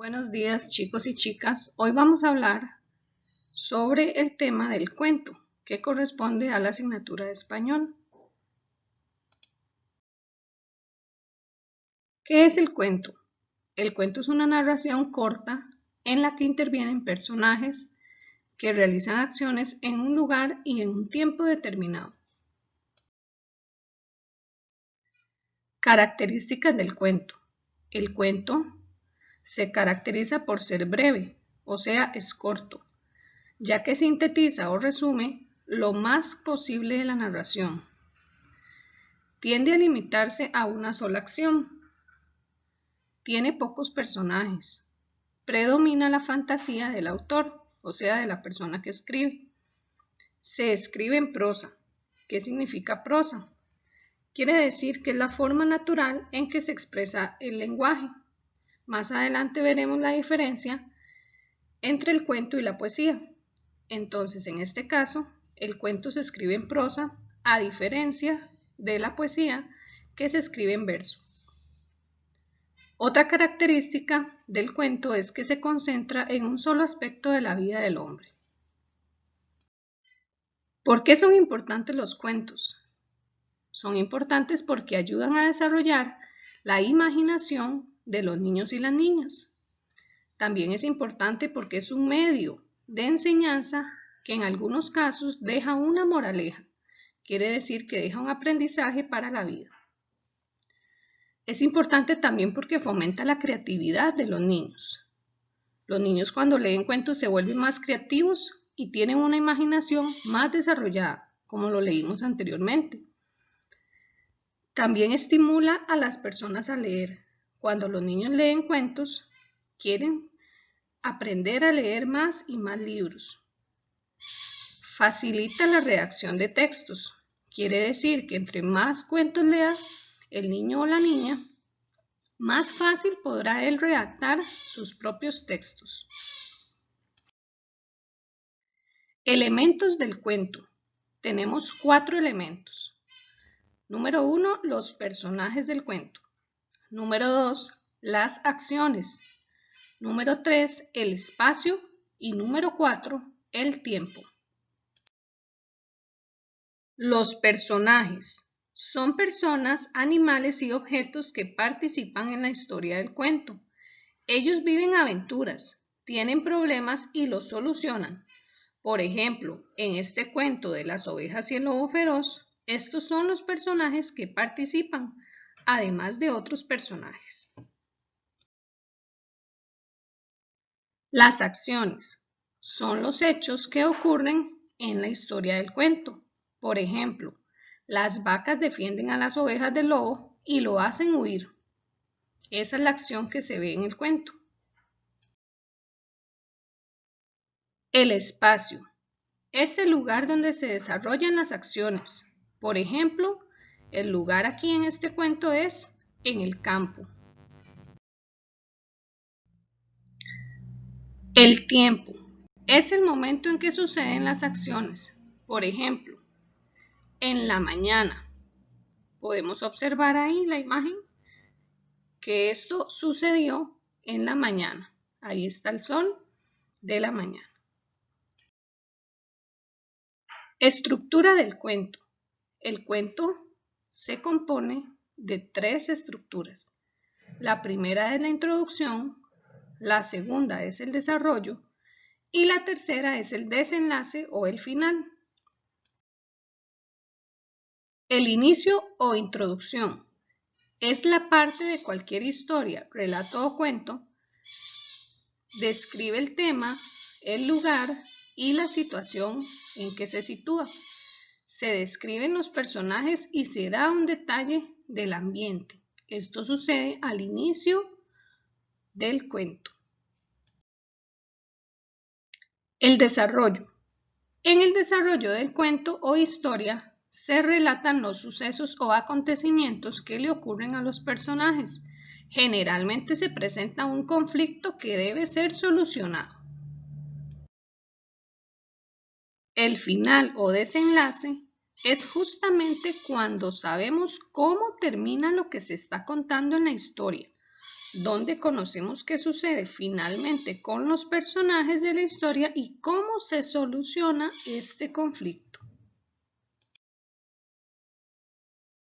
Buenos días, chicos y chicas. Hoy vamos a hablar sobre el tema del cuento, que corresponde a la asignatura de español. ¿Qué es el cuento? El cuento es una narración corta en la que intervienen personajes que realizan acciones en un lugar y en un tiempo determinado. Características del cuento. El cuento se caracteriza por ser breve, o sea, es corto, ya que sintetiza o resume lo más posible de la narración. Tiende a limitarse a una sola acción. Tiene pocos personajes. Predomina la fantasía del autor, o sea, de la persona que escribe. Se escribe en prosa. ¿Qué significa prosa? Quiere decir que es la forma natural en que se expresa el lenguaje. Más adelante veremos la diferencia entre el cuento y la poesía. Entonces, en este caso, el cuento se escribe en prosa, a diferencia de la poesía que se escribe en verso. Otra característica del cuento es que se concentra en un solo aspecto de la vida del hombre. ¿Por qué son importantes los cuentos? Son importantes porque ayudan a desarrollar la imaginación de los niños y las niñas. También es importante porque es un medio de enseñanza que en algunos casos deja una moraleja. Quiere decir que deja un aprendizaje para la vida. Es importante también porque fomenta la creatividad de los niños. Los niños cuando leen cuentos se vuelven más creativos y tienen una imaginación más desarrollada, como lo leímos anteriormente. También estimula a las personas a leer. Cuando los niños leen cuentos, quieren aprender a leer más y más libros. Facilita la redacción de textos. Quiere decir que entre más cuentos lea el niño o la niña, más fácil podrá él redactar sus propios textos. Elementos del cuento. Tenemos 4 elementos. Número 1, los personajes del cuento. Número 2, las acciones. Número 3, el espacio. Y número 4, el tiempo. Los personajes son personas, animales y objetos que participan en la historia del cuento. Ellos viven aventuras, tienen problemas y los solucionan. Por ejemplo, en este cuento de las ovejas y el lobo feroz, estos son los personajes que participan, además de otros personajes. Las acciones son los hechos que ocurren en la historia del cuento. Por ejemplo, las vacas defienden a las ovejas del lobo y lo hacen huir. Esa es la acción que se ve en el cuento. El espacio es el lugar donde se desarrollan las acciones. Por ejemplo, el lugar aquí en este cuento es en el campo. El tiempo es el momento en que suceden las acciones. Por ejemplo, en la mañana. Podemos observar ahí la imagen que esto sucedió en la mañana. Ahí está el sol de la mañana. Estructura del cuento. El cuento se compone de 3 estructuras. La primera es la introducción, la segunda es el desarrollo y la tercera es el desenlace o el final. El inicio o introducción es la parte de cualquier historia, relato o cuento. Describe el tema, el lugar y la situación en que se sitúa. Se describen los personajes y se da un detalle del ambiente. Esto sucede al inicio del cuento. El desarrollo. En el desarrollo del cuento o historia se relatan los sucesos o acontecimientos que le ocurren a los personajes. Generalmente se presenta un conflicto que debe ser solucionado. El final o desenlace es justamente cuando sabemos cómo termina lo que se está contando en la historia. donde conocemos qué sucede finalmente con los personajes de la historia y cómo se soluciona este conflicto.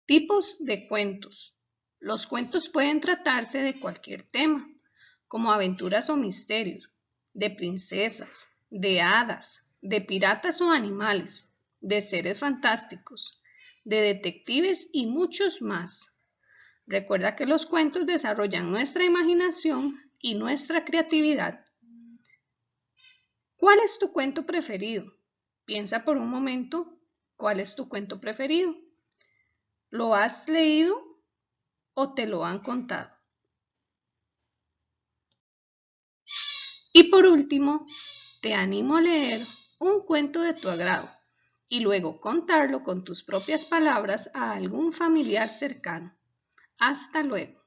Tipos de cuentos. Los cuentos pueden tratarse de cualquier tema, como aventuras o misterios, de princesas, de hadas, de piratas o animales, de seres fantásticos, de detectives y muchos más. Recuerda que los cuentos desarrollan nuestra imaginación y nuestra creatividad. ¿Cuál es tu cuento preferido? Piensa por un momento, ¿cuál es tu cuento preferido? ¿Lo has leído o te lo han contado? Y por último, te animo a leer un cuento de tu agrado y luego contarlo con tus propias palabras a algún familiar cercano. Hasta luego.